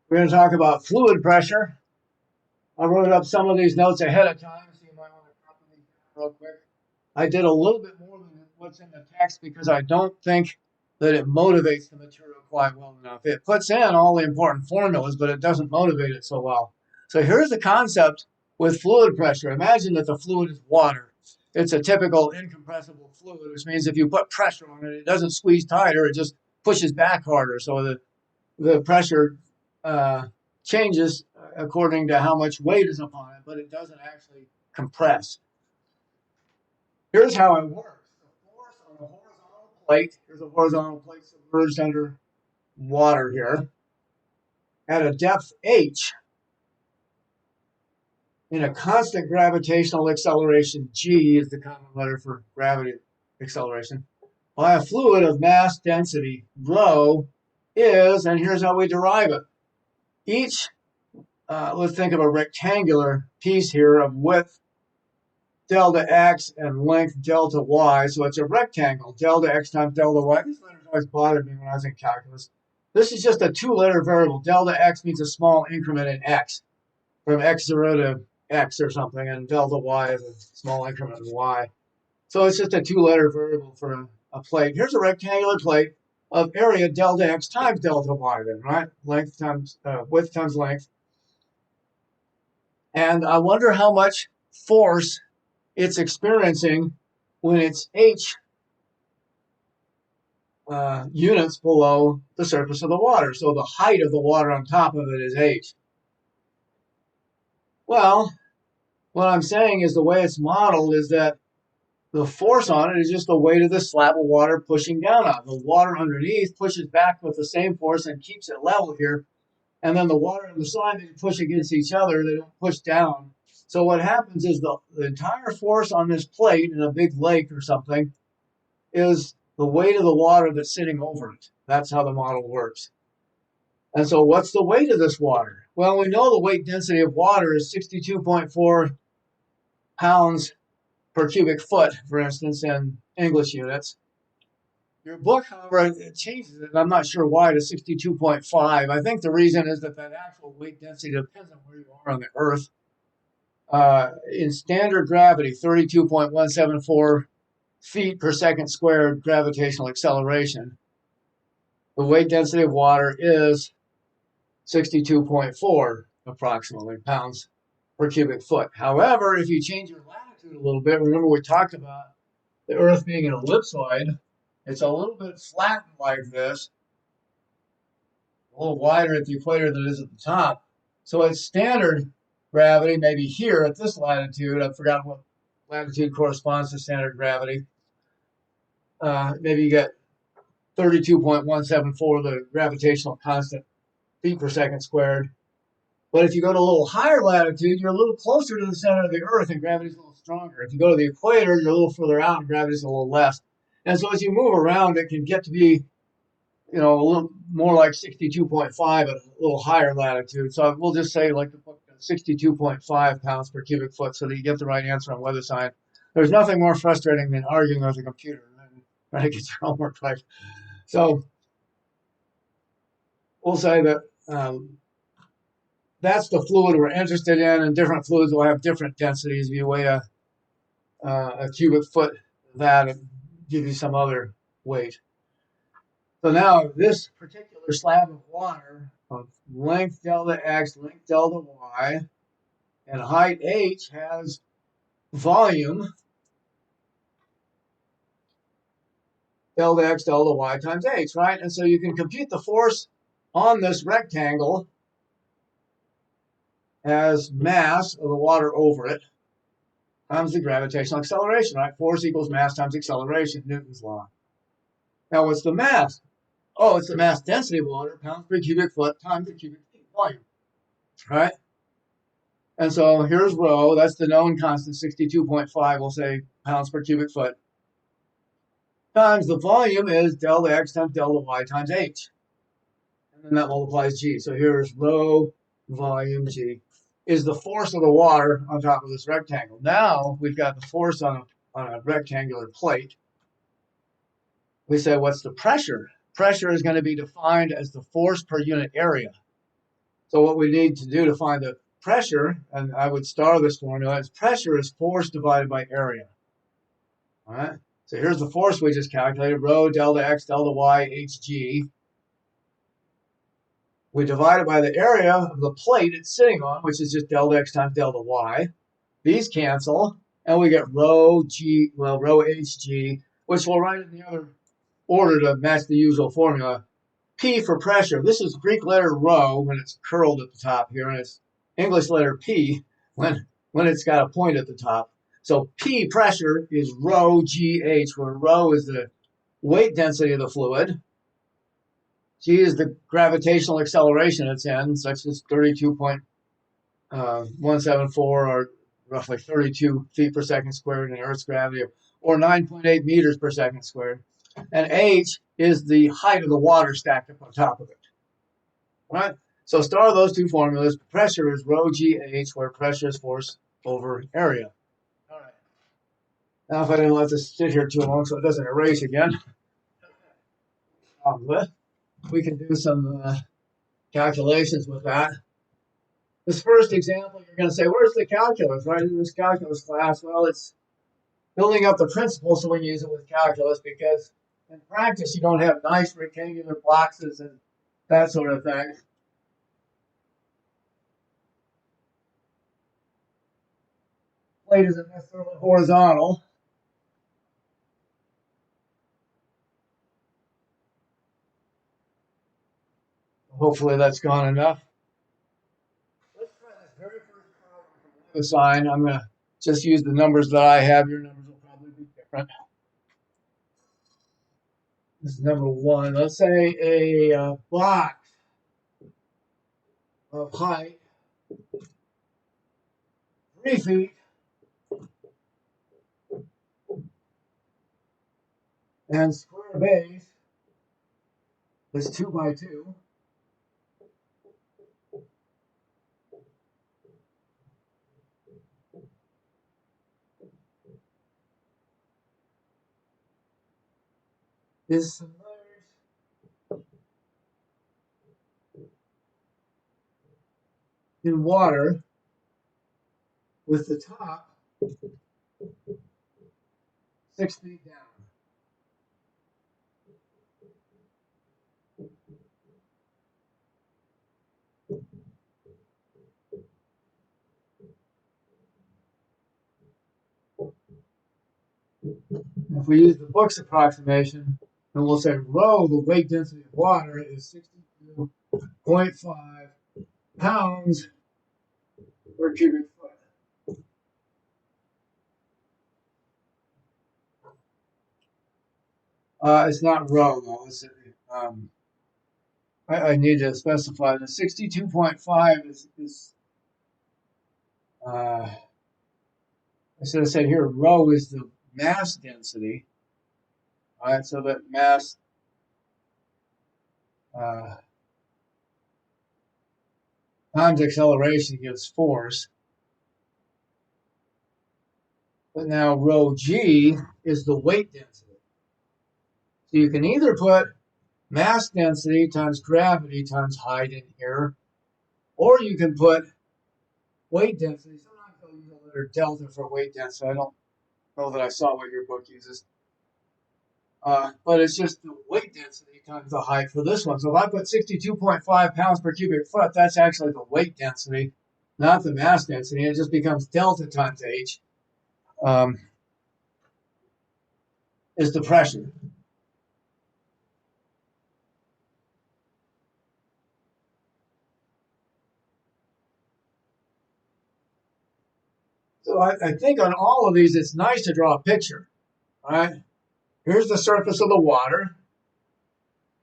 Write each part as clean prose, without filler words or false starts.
We're going to talk about fluid pressure. I wrote up some of these notes ahead of time, so you might want to copy these down real quick. I did a little bit more than what's in the text because I don't think that it motivates the material quite well enough. It puts in all the important formulas, but it doesn't motivate it so well. So here's the concept with fluid pressure. Imagine that the fluid is water. It's a typical incompressible fluid, which means if you put pressure on it, it doesn't squeeze tighter, it just pushes back harder. So the pressure changes according to how much weight is upon it, but it doesn't actually compress. Here's how it works. The force on a horizontal plate, here's a horizontal plate submerged under water here, at a depth h, in a constant gravitational acceleration, g is the common letter for gravity acceleration, by a fluid of mass density, rho, is, and here's how we derive it. Each, let's think of a rectangular piece here of width delta x and length delta y. So it's a rectangle, delta x times delta y. These letters always bothered me when I was in calculus. This is just a two-letter variable. Delta x means a small increment in x, from x0 to x or something, and delta y is a small increment in y. So it's just a two-letter variable for a plate. Here's a rectangular plate of area delta x times delta y then, right? Length times width times length. And I wonder how much force it's experiencing when it's h units below the surface of the water. So the height of the water on top of it is h. Well, what I'm saying is the way it's modeled is that the force on it is just the weight of the slab of water pushing down on it. The water underneath pushes back with the same force and keeps it level here. And then the water on the side, they push against each other. They don't push down. So what happens is the entire force on this plate in a big lake or something is the weight of the water that's sitting over it. That's how the model works. And so what's the weight of this water? Well, we know the weight density of water is 62.4 pounds per cubic foot, for instance, in English units. Your book, however, it changes it. I'm not sure why to 62.5. I think the reason is that actual weight density depends on where you are on the Earth. In standard gravity, 32.174 feet per second squared gravitational acceleration. The weight density of water is 62.4 approximately pounds per cubic foot. However, if you change your latitude a little bit, remember we talked about the Earth being an ellipsoid, it's a little bit flattened like this, a little wider at the equator than it is at the top. So at standard gravity, maybe here at this latitude, I've forgotten what latitude corresponds to standard gravity, maybe you get 32.174, the gravitational constant feet per second squared. But if you go to a little higher latitude, you're a little closer to the center of the Earth and gravity's a little stronger. If you go to the equator, you're a little further out and gravity's a little less. And so as you move around, it can get to be, a little more like 62.5 at a little higher latitude. So we'll just say like the book 62.5 pounds per cubic foot so that you get the right answer on weather sign. There's nothing more frustrating than arguing with a computer and trying to get your homework right. So we'll say that that's the fluid we're interested in, and different fluids will have different densities. If you weigh a cubic foot of that, and give you some other weight. So now this particular slab of water of length delta x, length delta y, and height h has volume delta x, delta y times h, right? And so you can compute the force on this rectangle as mass of the water over it times the gravitational acceleration, right? Force equals mass times acceleration, Newton's law. Now, what's the mass? Oh, it's the mass density of water, pounds per cubic foot times the cubic feet volume, right? And so here's rho, that's the known constant, 62.5, we'll say pounds per cubic foot, times the volume is delta x times delta y times h. And then that multiplies g. So here's rho volume g is the force of the water on top of this rectangle. Now we've got the force on a rectangular plate. We say, what's the pressure? Pressure is going to be defined as the force per unit area. So what we need to do to find the pressure, and I would star this formula, is pressure is force divided by area. All right. So here's the force we just calculated, rho, delta x, delta y, hg. We divide it by the area of the plate it's sitting on, which is just delta x times delta y. These cancel, and we get rho hg, which we'll write in the other order to match the usual formula. P for pressure. This is Greek letter rho when it's curled at the top here, and it's English letter P when it's got a point at the top. So P pressure is rho GH, where rho is the weight density of the fluid. G is the gravitational acceleration it's in, such as 32.174 or roughly 32 feet per second squared in Earth's gravity, or 9.8 meters per second squared. And H is the height of the water stacked up on top of it. All right? So star those two formulas. Pressure is rho GH, where pressure is force over area. All right. Now, if I didn't let this sit here too long so it doesn't erase again, we can do some calculations with that. This first example, you're going to say, where's the calculus, right? In this calculus class, well, it's building up the principles so we can use it with calculus, because in practice, you don't have nice rectangular boxes and that sort of thing. Plate isn't necessarily horizontal. Hopefully that's gone enough. Let's try this very first problem from the sign. I'm going to just use the numbers that I have. Your numbers will probably be different. This is number one. Let's say a box of height 3 feet and square base is 2 by 2. Is submerged in water with the top 6 feet down. If we use the book's approximation, then we'll say rho, the weight density of water, is 62.5 pounds per cubic foot. It's not rho, though. I need to specify the 62.5 is I should have said here, rho is the mass density. All right, so that mass times acceleration gives force. But now rho g is the weight density. So you can either put mass density times gravity times height in here, or you can put weight density. Sometimes they'll use the letter delta for weight density. I don't know that I saw what your book uses. But it's just the weight density times the height for this one. So if I put 62.5 pounds per cubic foot, that's actually the weight density, not the mass density. It just becomes delta times h is the pressure. So I think on all of these, it's nice to draw a picture. All right. Here's the surface of the water.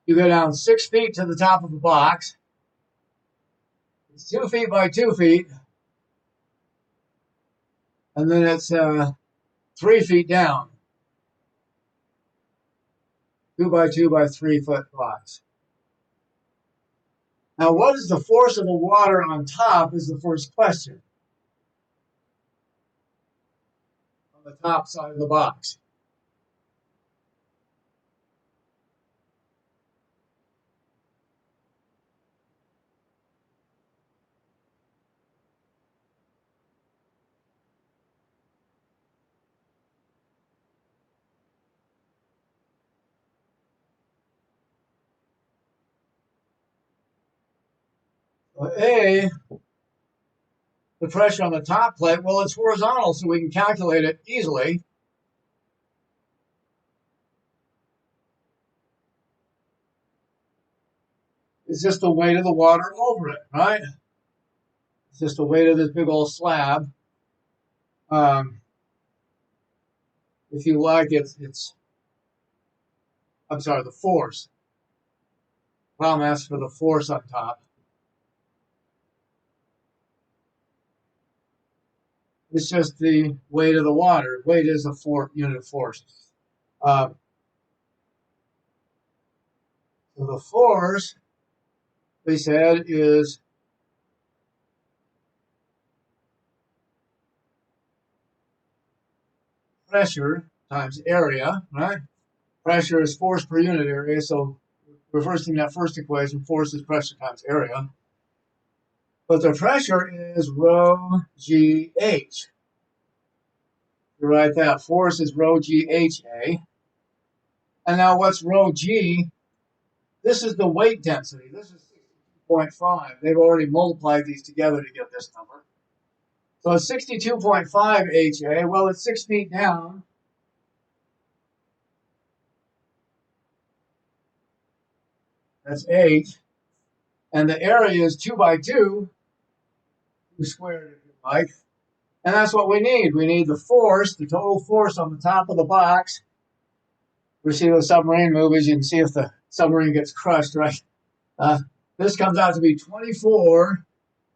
You go down 6 feet to the top of the box. It's 2 feet by 2 feet. And then it's 3 feet down. 2 by 2 by 3 foot box. Now, what is the force of the water on top is the first question. On the top side of the box. A, the pressure on the top plate, well, it's horizontal, so we can calculate it easily. It's just the weight of the water over it, right? It's just the weight of this big old slab. If you like, I'm sorry, the force. Problem asks for the force on top. It's just the weight of the water. Weight is a unit of force. Uh, so the force, we said, is pressure times area, right? Pressure is force per unit area, so reversing that first equation, force is pressure times area. But the pressure is rho GH. You write that. Force is rho GHA. And now what's rho G? This is the weight density. This is 62.5. They've already multiplied these together to get this number. So it's 62.5 HA. Well, it's 6 feet down. That's H. And the area is 2 by 2 squared, if you like. And that's what we need. We need the force, the total force on the top of the box. We see those submarine movies, you can see if the submarine gets crushed, right? This comes out to be 24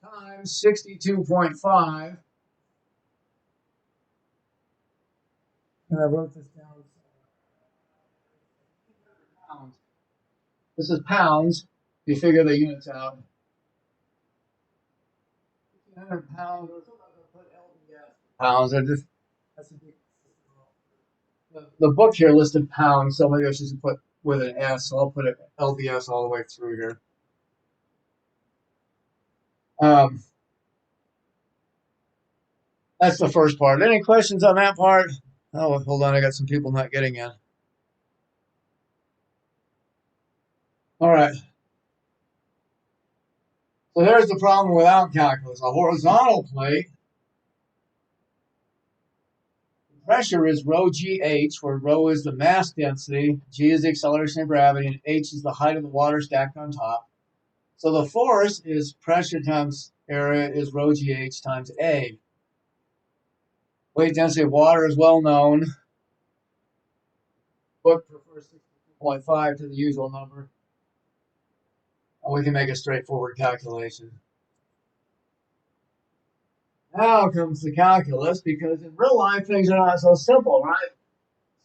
times 62.5. And I wrote this down. Pounds. This is pounds. If you figure the units out. 1,500 pounds. Or sometimes I put LBS. Pounds. That's a big. The book here listed pounds, so maybe I should put with an S. So I'll put it LBS all the way through here. That's the first part. Any questions on that part? Oh, hold on. I got some people not getting in. All right. So there's the problem without calculus. A horizontal plate, the pressure is rho GH, where rho is the mass density, G is the acceleration of gravity, and H is the height of the water stacked on top. So the force is pressure times area is rho GH times A. Weight density of water is well known. Book prefers 62.5 to the usual number. And we can make a straightforward calculation. Now comes the calculus, because in real life things are not so simple, right?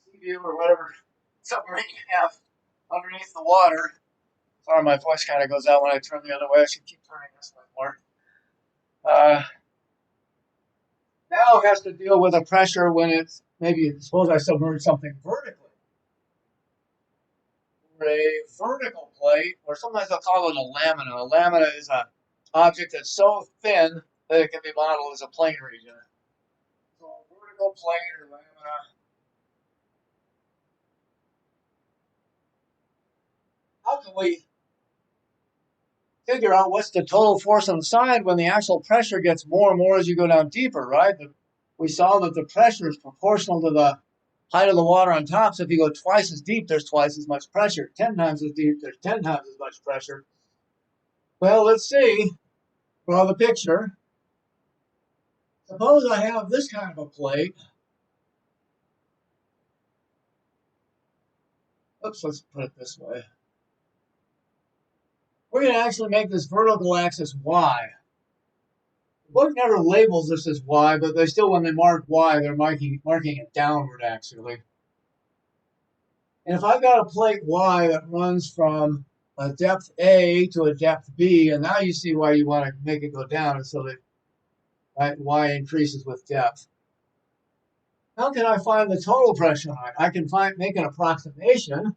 Sea-View or whatever submarine you have underneath the water. Sorry, my voice kind of goes out when I turn the other way. I should keep turning this way more. Now it has to deal with a pressure when it's, maybe suppose I submerge something vertically. Or a vertical plate, or sometimes they'll call it a lamina. A lamina is an object that's so thin that it can be modeled as a plane region. So a vertical plate or lamina. How can we figure out what's the total force on the side when the actual pressure gets more and more as you go down deeper, right? We saw that the pressure is proportional to the height of the water on top. So if you go twice as deep, there's twice as much pressure. 10 times as deep, there's 10 times as much pressure. Well, let's see. Draw the picture. Suppose I have this kind of a plate. Oops, let's put it this way. We're going to actually make this vertical axis y. The book never labels this as y, but they still, when they mark y, they're marking it downward, actually. And if I've got a plate y that runs from a depth A to a depth B, and now you see why you want to make it go down, so that right, y increases with depth. How can I find the total pressure on it? I can make an approximation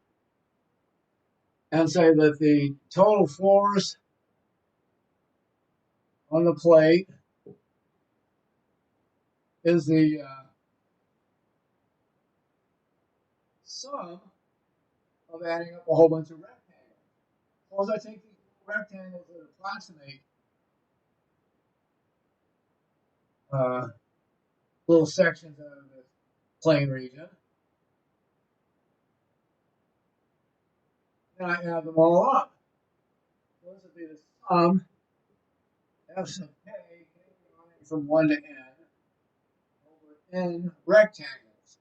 and say that the total force on the plate is the sum of adding up a whole bunch of rectangles. Suppose I take these rectangles that approximate little sections of the plane region. And I add them all up. Those would be the sum f sub k from 1 to n over n rectangles.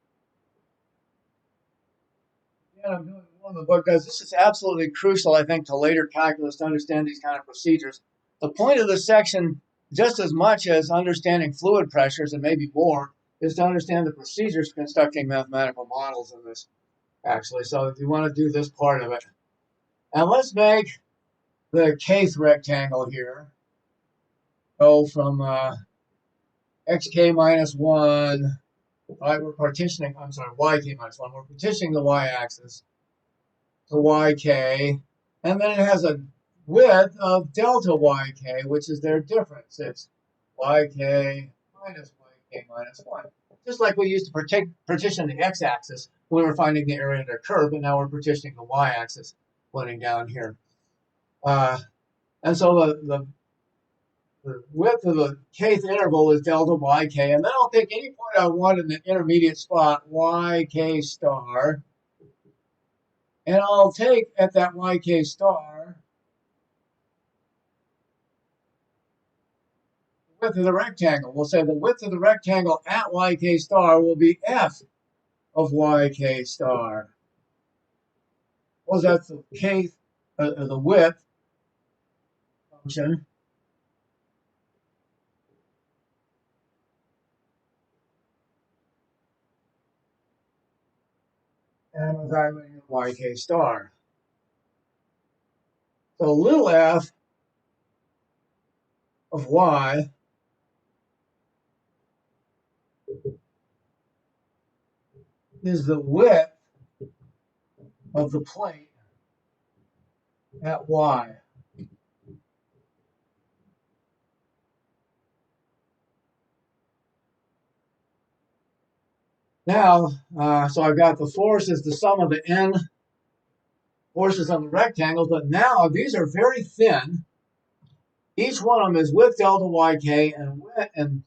Again, I'm doing more in the book because this is absolutely crucial, I think, to later calculus to understand these kind of procedures. The point of this section, just as much as understanding fluid pressures and maybe more, is to understand the procedures for constructing mathematical models in this, actually. So if you want to do this part of it. And let's make the kth rectangle here go from xk minus 1. Right, we're partitioning, I'm sorry, yk minus 1. We're partitioning the y-axis to yk. And then it has a width of delta yk, which is their difference. It's yk minus 1. Just like we used to partition the x-axis when we were finding the area under a curve, but now we're partitioning the y-axis pointing down here. And so the width of the kth interval is delta yk, and then I'll pick any point I want in the intermediate spot, yk star, and I'll take at that yk star the width of the rectangle. We'll say the width of the rectangle at yk star will be f of yk star. Well, that's the kth, the width function. And I'm evaluating yk star. So little f of y is the width of the plate at y. Now, so I've got the force is the sum of the n forces on the rectangles, but now these are very thin. Each one of them is width delta yk and width and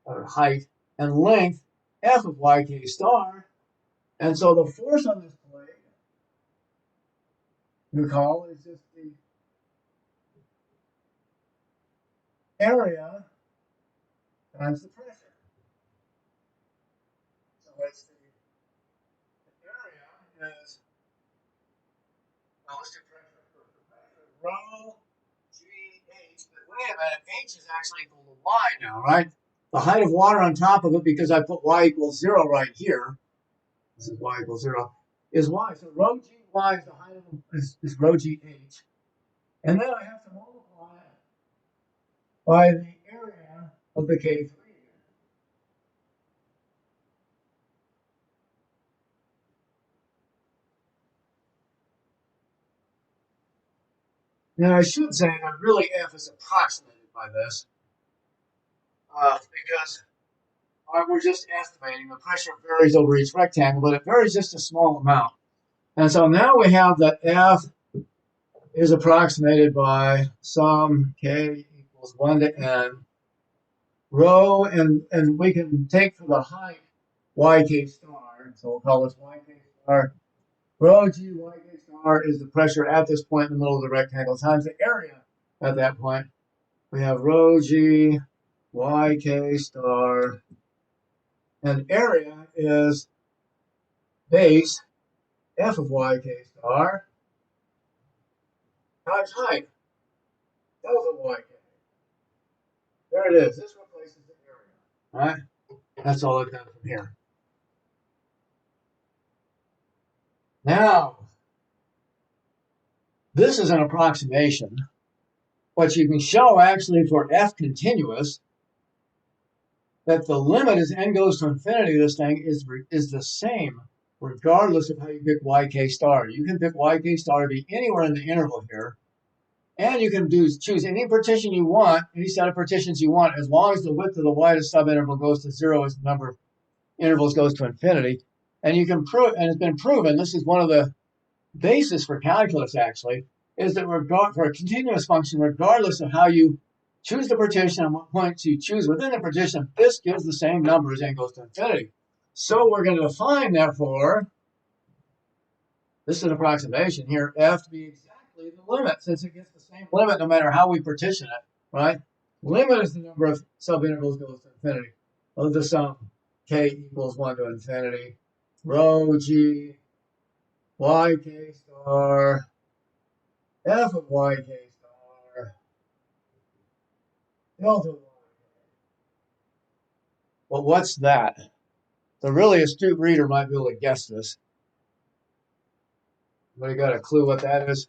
height and length f of yk star. And so the force on this plate, recall, is just the area times the pressure. So it's the area is, well, let's do pressure first. Rho g h, but wait a minute, h is actually equal to y now, right? The height of water on top of it, because I put y equals 0 right here, this is y equals 0, is y. So rho g y is the height of is rho g h. And then I have to multiply it by the area of the kth region. Now I should say that really f is approximated by this, because we're just estimating. The pressure varies over each rectangle, but it varies just a small amount. And so now we have that f is approximated by sum k equals 1 to n rho, and we can take for the height yk star, so we'll call this yk star. Rho g yk star is the pressure at this point in the middle of the rectangle times the area at that point. We have rho g yk star, and area is base f of yk star times height, delta yk. There it is. This replaces the area. All right? That's all I've done from here. Now, this is an approximation. What you can show actually for f continuous, that the limit as n goes to infinity, this thing is the same regardless of how you pick yk star. You can pick yk star to be anywhere in the interval here. And you can choose any partition you want, any set of partitions you want, as long as the width of the widest subinterval goes to 0 as the number of intervals goes to infinity. And you can prove, and it's been proven, this is one of the basis for calculus actually, is that for a continuous function, regardless of how you choose the partition and what point to choose within the partition, this gives the same number as n goes to infinity. So we're going to define, therefore, this is an approximation here, f to be exactly the limit, since it gets the same limit no matter how we partition it, right? Limit is the number of subintervals goes to infinity of the sum k equals 1 to infinity, rho g, yk star, f of yk star, delta yk. Well, what's that? The really astute reader might be able to guess this. Anybody got a clue what that is?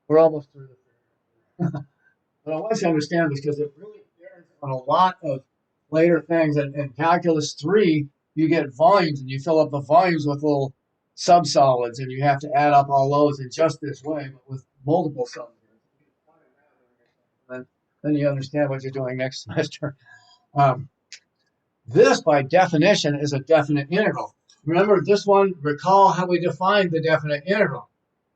We're almost through the But I want you to understand this because it really bears on a lot of later things. And in Calculus 3, you get volumes and you fill up the volumes with little subsolids and you have to add up all those in just this way, but with multiple subs. Then you understand what you're doing next semester. This, by definition, is a definite integral. Remember this one, recall how we defined the definite integral.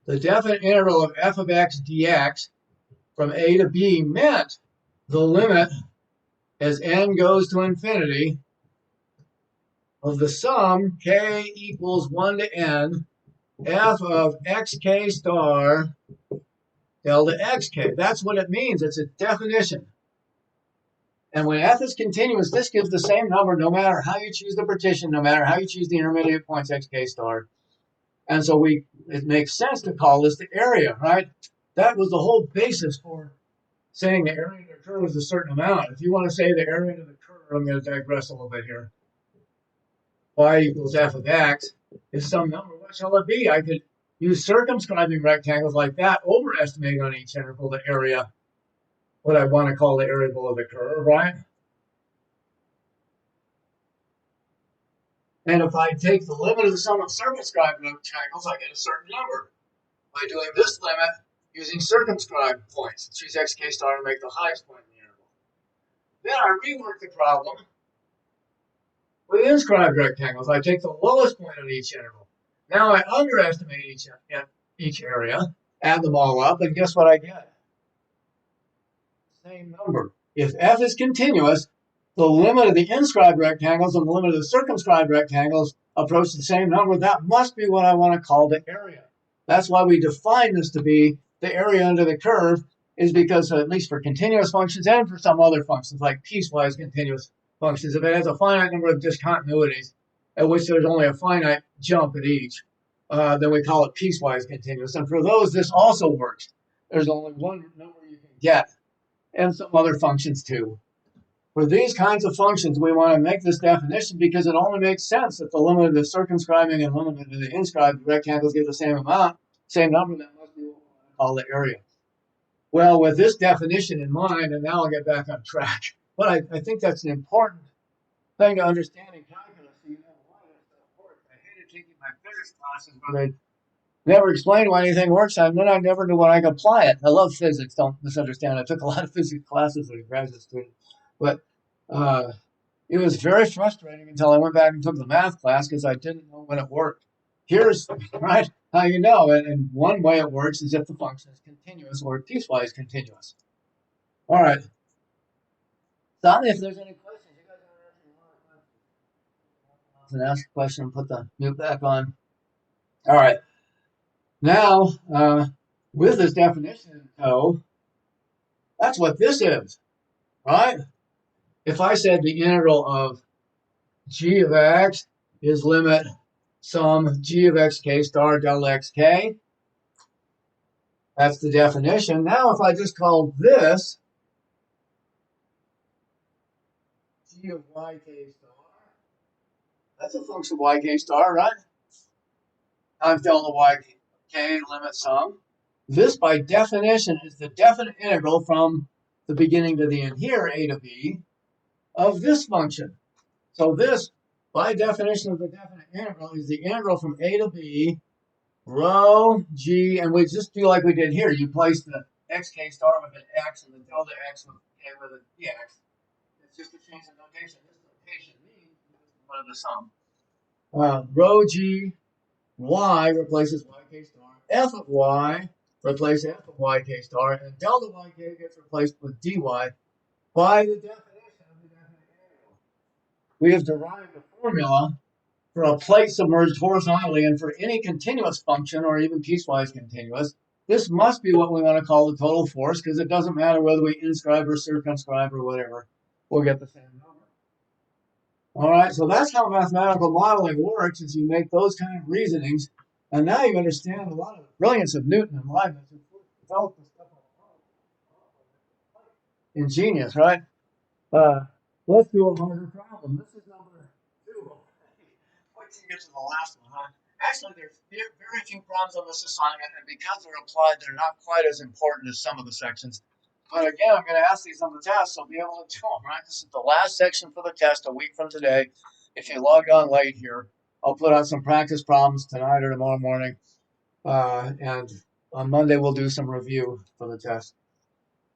The definite integral of f of x dx from a to b meant the limit as n goes to infinity of the sum k equals 1 to n f of xk star delta xk. That's what it means. It's a definition. And when f is continuous, this gives the same number no matter how you choose the partition, no matter how you choose the intermediate points xk star. And so it makes sense to call this the area, right? That was the whole basis for saying the area under the curve is a certain amount. If you want to say the area under the curve, I'm going to digress a little bit here. Y equals f of x is some number. What shall it be? I could use circumscribing rectangles like that, overestimate on each interval the area, what I want to call the area below the curve, right? And if I take the limit of the sum of circumscribed rectangles, I get a certain number. By doing this limit, using circumscribed points, choose xk star to make the highest point in the interval. Then I rework the problem with inscribed rectangles. I take the lowest point on each interval. Now I underestimate each area, add them all up, and guess what I get? Same number. If f is continuous, the limit of the inscribed rectangles and the limit of the circumscribed rectangles approach the same number. That must be what I want to call the area. That's why we define this to be the area under the curve, is because at least for continuous functions and for some other functions like piecewise continuous functions, if it has a finite number of discontinuities at which there's only a finite jump at each, then we call it piecewise continuous. And for those, this also works. There's only one number you can get, and some other functions too. For these kinds of functions, we want to make this definition because it only makes sense that the limit of the circumscribing and limit of the inscribed rectangles give the same amount, same number. That must be what we want to call the area. Well, with this definition in mind, and now I'll get back on track, but I think that's an important thing to understand in calculus. So you know why that's so important. I hated taking my physics classes where they never explained why anything works, and then I never knew when I could apply it. I love physics, don't misunderstand. I took a lot of physics classes as a graduate student. But it was very frustrating until I went back and took the math class because I didn't know when it worked. Here's right how you know, and one way it works is if the function is continuous or piecewise continuous. All right. Tell me if there's any questions. You guys want to ask a question and put the mute back on. All right. Now, with this definition in tow, that's what this is, right? If I said the integral of g of x is limit sum g of xk star delta xk, that's the definition. Now if I just call this g of yk star, that's a function of yk star, right? Times delta yk limit sum. This by definition is the definite integral from the beginning to the end here, a to b, of this function. So this, by definition of the definite integral, is the integral from a to b, rho g, and we just do like we did here. You place the xk star with an x and the delta x with a dx. It's just a change in notation. This notation means one of the sum. Rho g y replaces yk star. F of y replace f of yk star, and delta yk gets replaced with dy by the definition of the definite angle. We have derived a formula for a plate submerged horizontally, and for any continuous function or even piecewise continuous, this must be what we want to call the total force, because it doesn't matter whether we inscribe or circumscribe or whatever, we'll get the same number. All right, so that's how mathematical modeling works, is you make those kind of reasonings, and now you understand a lot of the brilliance of Newton and Leibniz, who developed this stuff ingenious, right? Let's do a harder problem. This is number 2. Wait till you get to the last one, huh? Actually, there's very few problems on this assignment, and because they're applied, they're not quite as important as some of the sections. But again, I'm going to ask these on the test, so be able to do them, right? This is the last section for the test a week from today. If you logged on late here, I'll put out some practice problems tonight or tomorrow morning. And on Monday, we'll do some review for the test.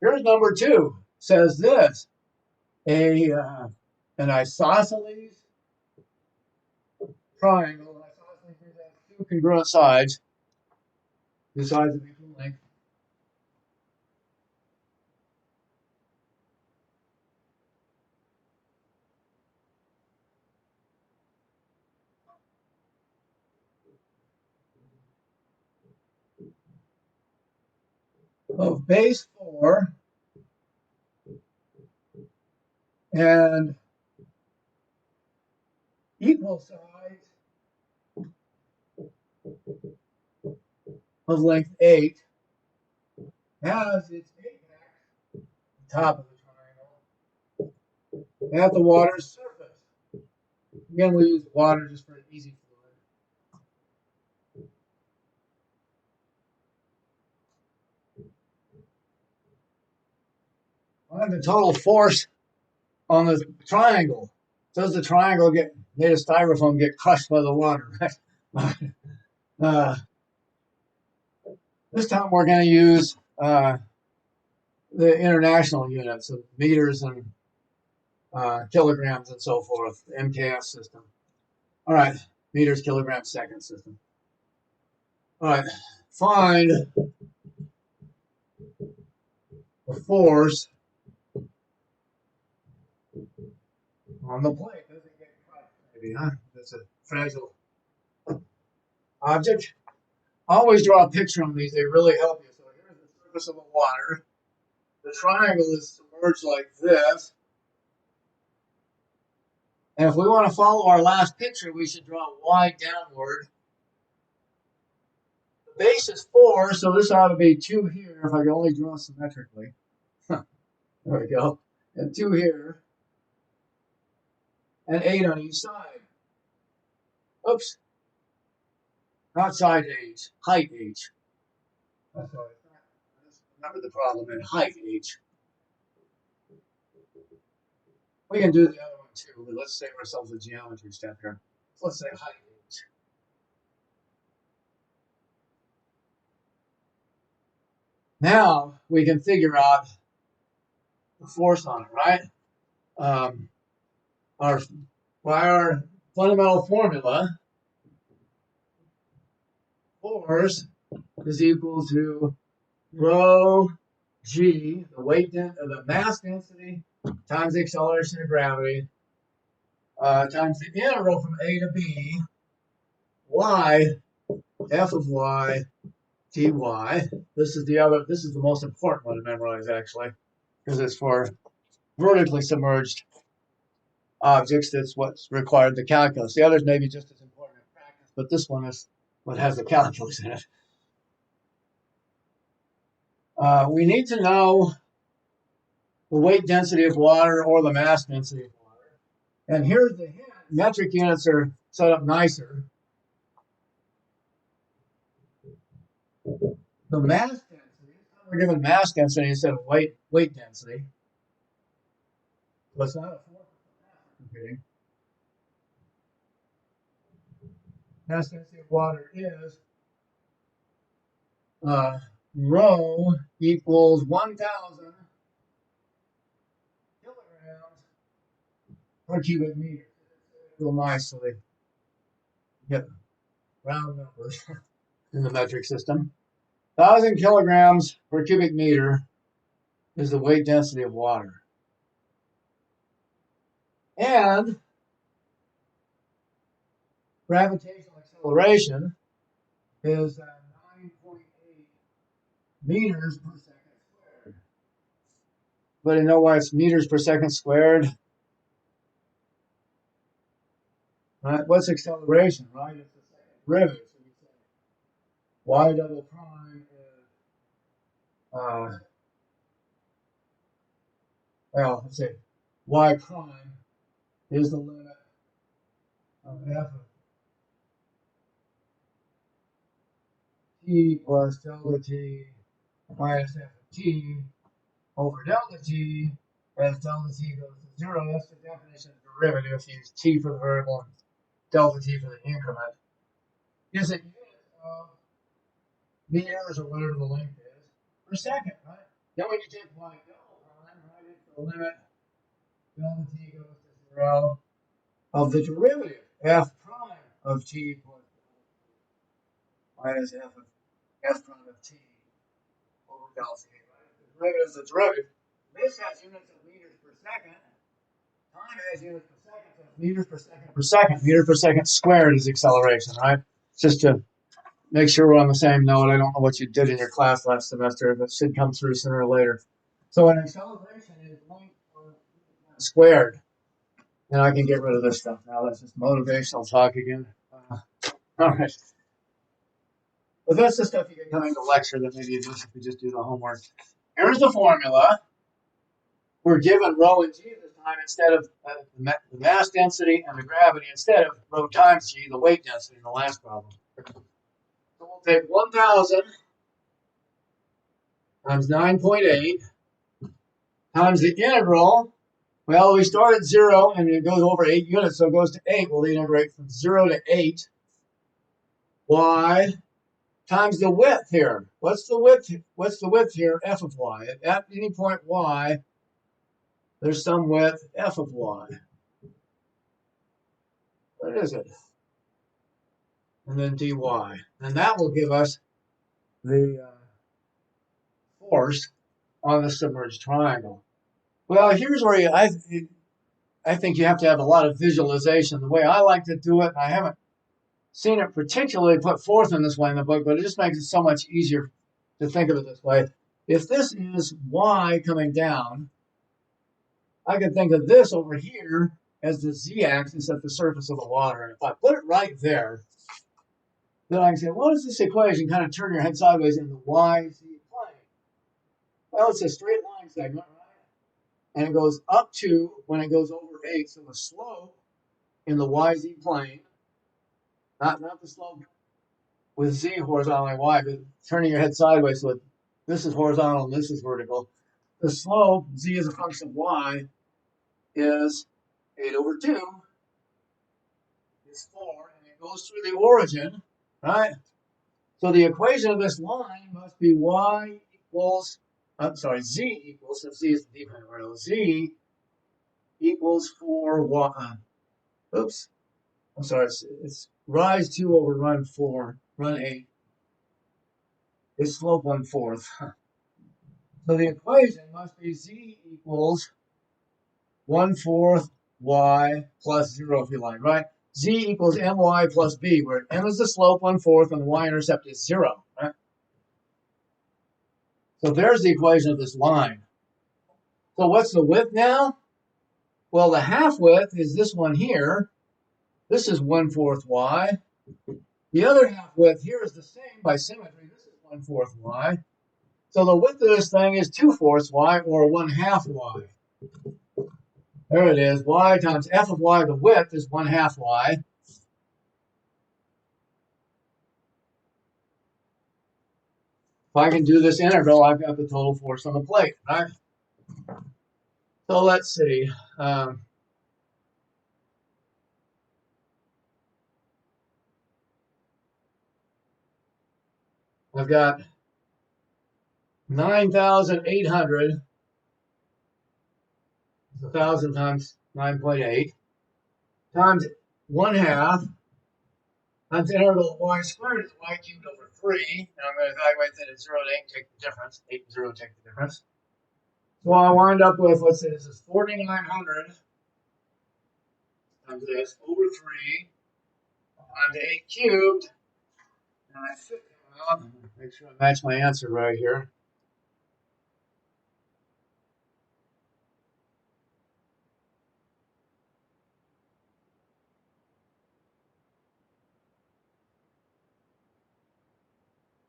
Here's number 2. Says this. An isosceles triangle. Isosceles has 2 congruent sides. 2 sides of equal length. Of base 4 and equal sides of length 8 has its apex, the top of the triangle, at the water's surface. Again, we use water just for an easy fluid. Find the total force on the triangle. Does the triangle made of styrofoam get crushed by the water? This time we're going to use the international units of meters and kilograms and so forth, the MKS system. All right, meters, kilograms, second system. All right, find the force on the plate. Does it get crushed? Maybe, huh? It's a fragile object. Always draw a picture on these. They really help you. So here's the surface of the water. The triangle is submerged like this. And if we want to follow our last picture, we should draw y downward. The base is 4, so this ought to be 2 here if I can only draw symmetrically. There we go. And 2 here. And 8 on each side. Oops. Not side h, height h. That's all right. Remember the problem in height h. We can do the other one too, but let's save ourselves a geometry step here. So let's say height h. Now we can figure out the force on it, right? Our fundamental formula, force is equal to rho g, the mass density times the acceleration of gravity times the integral from a to b, y, f of y, dy. This is the most important one to memorize actually, because it's for vertically submerged objects. That's what's required in the calculus. The others may be just as important in practice, but this one is what has the calculus in it. We need to know the weight density of water or the mass density of water. And here's the hint. Metric units are set up nicer. The mass density, we're given mass density instead of weight density. So it's not a force computing. Mass density of water is rho equals 1,000 kilograms per cubic meter. Real nice, so they get round numbers in the metric system. 1,000 kilograms per cubic meter is the weight density of water. And gravitational acceleration is 9.8 meters per second squared. But you know why it's meters per second squared? Right? What's acceleration, right? It's the second derivative. So you say y double prime is, well, let's say y prime is the limit of f of t plus delta t minus f of t over delta t as delta t goes to 0. That's the definition of derivative. If you use t for the variable and delta t for the increment. Is it units of meters or whatever the length is per second, right? Then when you take y double prime, right, it's the limit delta t goes to 0 of the derivative f prime of t plus minus f prime of t over delta t, right? The derivative is the derivative. This has units of meters per second. Time has units per second, so meters per second per second. Meter per second squared is acceleration, right? Just to make sure we're on the same note. I don't know what you did in your class last semester, but it should come through sooner or later. So an acceleration is length squared. And I can get rid of this stuff now. That's just motivational talk again. All right. But that's the stuff you get coming to lecture that maybe you miss if you just do the homework. Here's the formula. We're given rho and g this time instead of the mass density and the gravity, instead of rho times g, the weight density in the last problem. So we'll take 1,000 times 9.8 times the integral. Well, we start at 0 and it goes over 8 units, so it goes to 8. We'll integrate from 0 to 8. Y times the width here. What's the width? What's the width here? F of y. At any point y, there's some width f of y. What is it? And then dy. And that will give us the force on the submerged triangle. Well, here's where I think you have to have a lot of visualization. The way I like to do it, I haven't seen it particularly put forth in this way in the book, but it just makes it so much easier to think of it this way. If this is y coming down, I can think of this over here as the z-axis at the surface of the water. And if I put it right there, then I can say, what is this equation? Kind of turn your head sideways in the yz plane. Well, it's a straight line segment, right? And it goes up to when it goes over 8. So the slope in the yz plane, not the slope with z horizontal and y, but turning your head sideways so this is horizontal and this is vertical. The slope, z as a function of y, is 8 over 2 is 4, and it goes through the origin, right? So the equation of this line must be y equals, z equals, since z is the dependent variable, z equals 4y. Oops. I'm sorry, it's rise 2 over run 4, run 8. It's slope 1/4. So the equation must be z equals 1/4 y plus 0, if you like, right? Z equals my plus b, where m is the slope 1/4 and the y-intercept is 0, right? So there's the equation of this line. So what's the width now? Well, the half width is this one here. This is 1/4 y. The other half width here is the same by symmetry. This is 1/4 y. So the width of this thing is 2/4 y, or 1/2 y. There it is. Y times f of y, the width, is 1/2 y. If I can do this integral, I've got the total force on the plate, right? So let's see. I've got 9,800. 1,000 times 9.8 times 1/2 times the integral of y squared is y cubed over 3. Now I'm going to evaluate that at 0 to 8 and take the difference. 8 and 0 take the difference. So I wind up with, let's say this is 4,900 times this over 3 times 8 cubed. And I should come out, make sure I match my answer right here.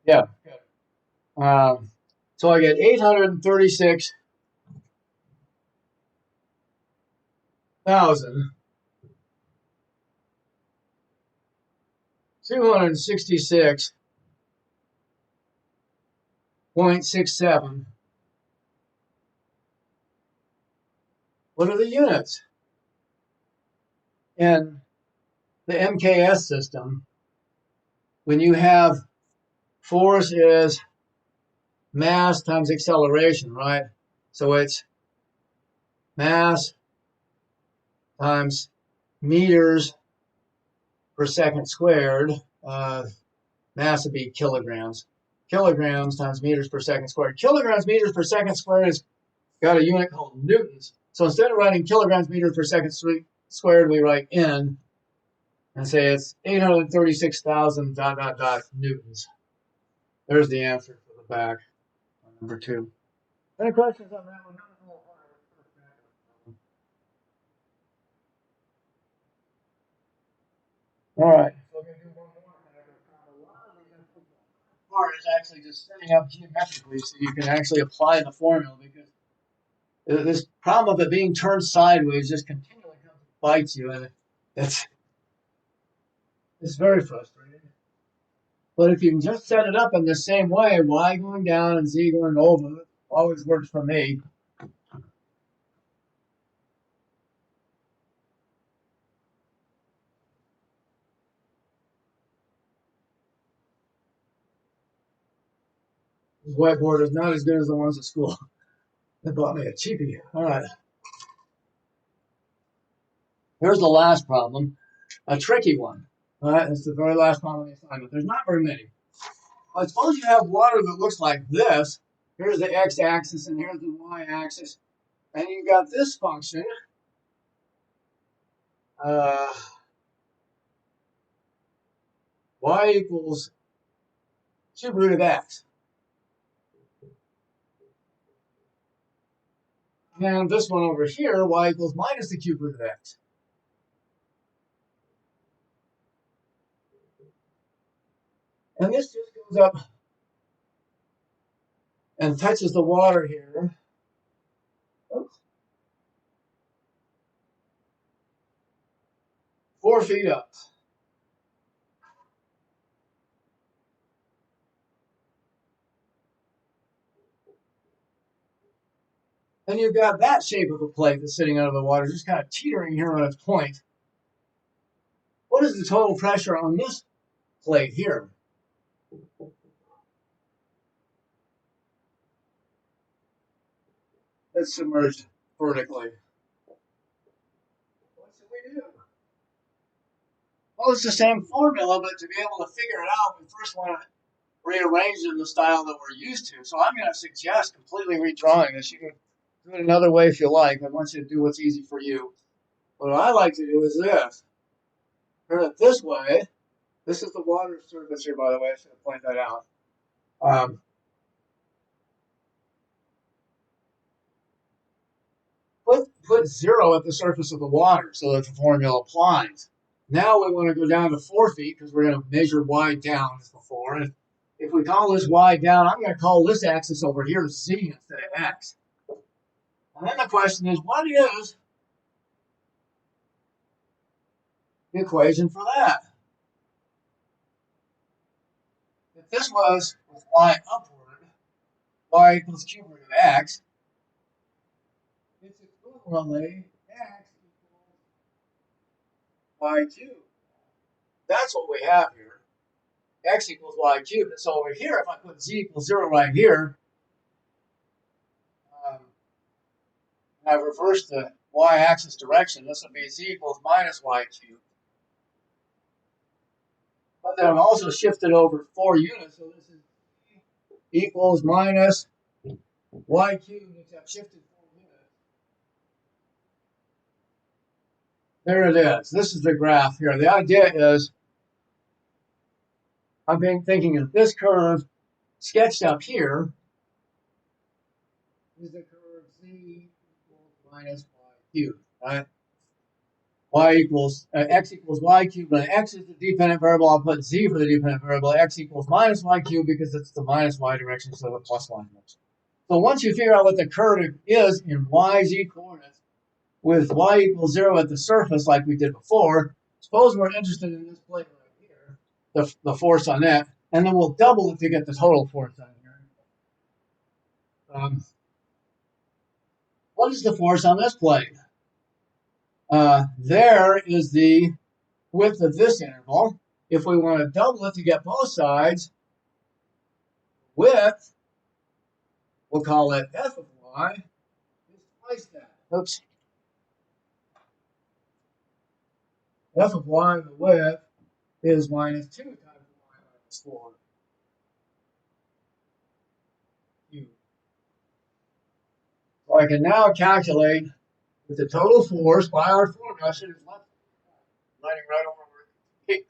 Yeah. So I get 836,266.67. What are the units? In the MKS system, when you have force is mass times acceleration, right? So it's mass times meters per second squared. Mass would be kilograms. Kilograms times meters per second squared. Kilograms meters per second squared has got a unit called newtons. So instead of writing kilograms meters per second squared, we write N and say it's 836,000 newtons. There's the answer for the back on number 2. Any questions on that one? All right. So we're going to do one more. A lot of the part is actually just setting up geometrically so you can actually apply the formula, because this problem of it being turned sideways just continually comes and bites you, and it's very frustrating. But if you can just set it up in the same way, y going down and z going over, it always works for me. This whiteboard is not as good as the ones at school. They bought me a cheapie. All right. Here's the last problem, a tricky one. All right, it's the very last problem in the assignment. There's not very many. But suppose you have water that looks like this. Here's the x-axis and here's the y-axis. And you've got this function. Y equals cube root of x. And this one over here, y equals minus the cube root of x. And this just goes up and touches the water here. Oops. 4 feet up. And you've got that shape of a plate that's sitting out of the water, just kind of teetering here on its point. What is the total pressure on this plate here? That's submerged vertically. What should we do? Well, it's the same formula, but to be able to figure it out, we first want to rearrange it in the style that we're used to. So I'm going to suggest completely redrawing this. You can do it another way if you like. I want you to do what's easy for you. What I like to do is this. Turn it this way. This is the water surface here, by the way. I should have pointed that out. Put 0 at the surface of the water so that the formula applies. Now we want to go down to 4 feet because we're going to measure y down as before. And if we call this y down, I'm going to call this axis over here z instead of x. And then the question is, what is the equation for that? If this was with y upward, y equals cube root of x, it's equivalently x equals y cubed. That's what we have here. X equals y cubed. And so over here, if I put z equals 0 right here, I've reversed the y-axis direction. This will be z equals minus y cubed. But then I'm also shifted over 4 units, so this is equals minus y cubed, except shifted 4 units. There it is. This is the graph here. The idea is I've been thinking of this curve sketched up here is the curve z equals minus y cubed, right? Y equals x equals y cubed. When x is the dependent variable, I'll put z for the dependent variable. X equals minus y cubed because it's the minus y direction instead of the plus y direction. So once you figure out what the curve is in yz coordinates with y equals 0 at the surface like we did before, suppose we're interested in this plate right here, the force on that, and then we'll double it to get the total force on here. What is the force on this plate? There is the width of this interval. If we want to double it to get both sides, width, we'll call it f of y, is twice that. Oops. F of y, the width, is minus 2 times y minus 4. So I can now calculate that the total force by our formula should have left lining right over where is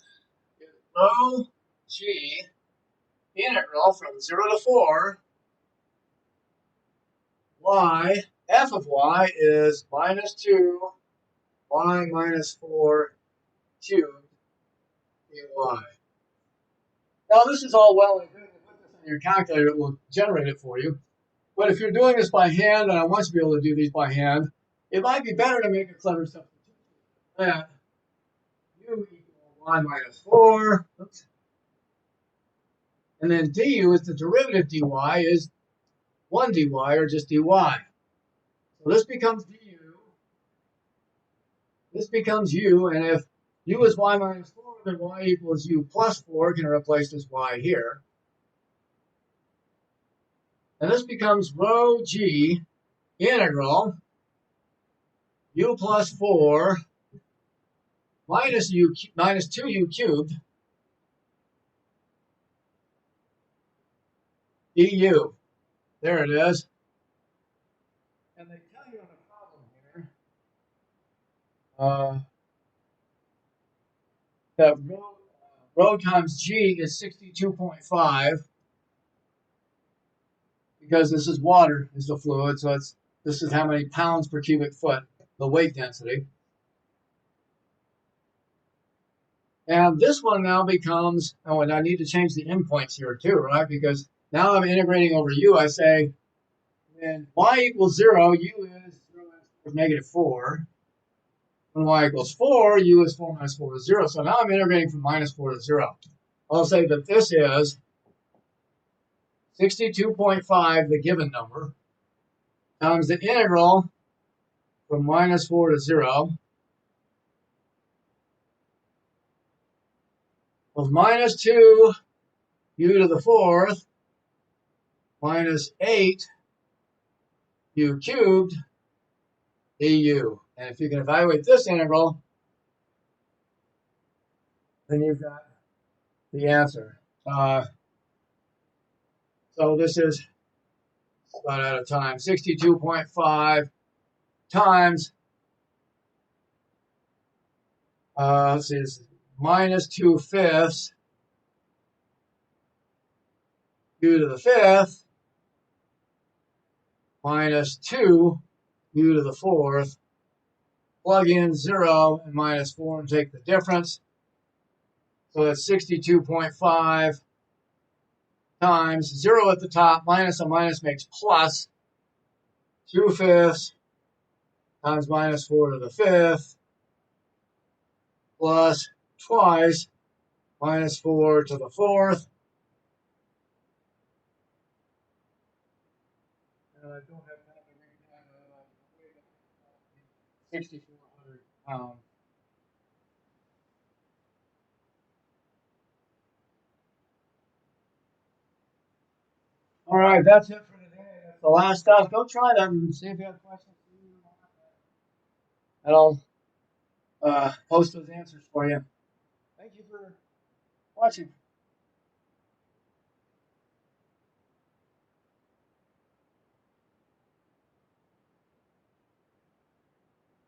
rho g integral from 0 to 4 y. F of y is minus 2 y minus 4 cubed dy. Now this is all well and good. If you put this on your calculator, it will generate it for you. But if you're doing this by hand, and I want you to be able to do these by hand, it might be better to make a clever substitution. That u equals y minus 4. Oops. And then du is the derivative dy is 1 dy or just dy. So this becomes du. This becomes u, and if u is y minus 4, then y equals u plus 4 can replace this y here. And this becomes rho g integral u plus 4 minus 2u cubed du. There it is. And they tell you on the problem here that rho times g is 62.5 because this is water, is the fluid, so this is how many pounds per cubic foot, the weight density. And this one now becomes, oh, and I need to change the endpoints here too, right? Because now I'm integrating over u. I say when y equals 0, u is 0 minus negative 4. When y equals 4, u is 4 minus 4 is 0. So now I'm integrating from minus 4 to 0. I'll say that this is 62.5, the given number, times the integral from minus 4 to 0 of minus 2 u to the 4th minus 8 u cubed du. And if you can evaluate this integral, then you've got the answer. So this is about out of time. 62.5 times, let's see, it's minus 2/5 u to the 5th minus 2 u to the 4th. Plug in 0 and minus 4 and take the difference. So that's 62.5 times 0 at the top, minus a minus makes plus 2/5 times minus 4 to the 5th plus twice minus 4 to the 4th. And I don't have time to read that. 6,400 pounds. All right, that's it for today. That's the last stuff. Go try them and see if you have questions. And I'll post those answers for you. Thank you for watching.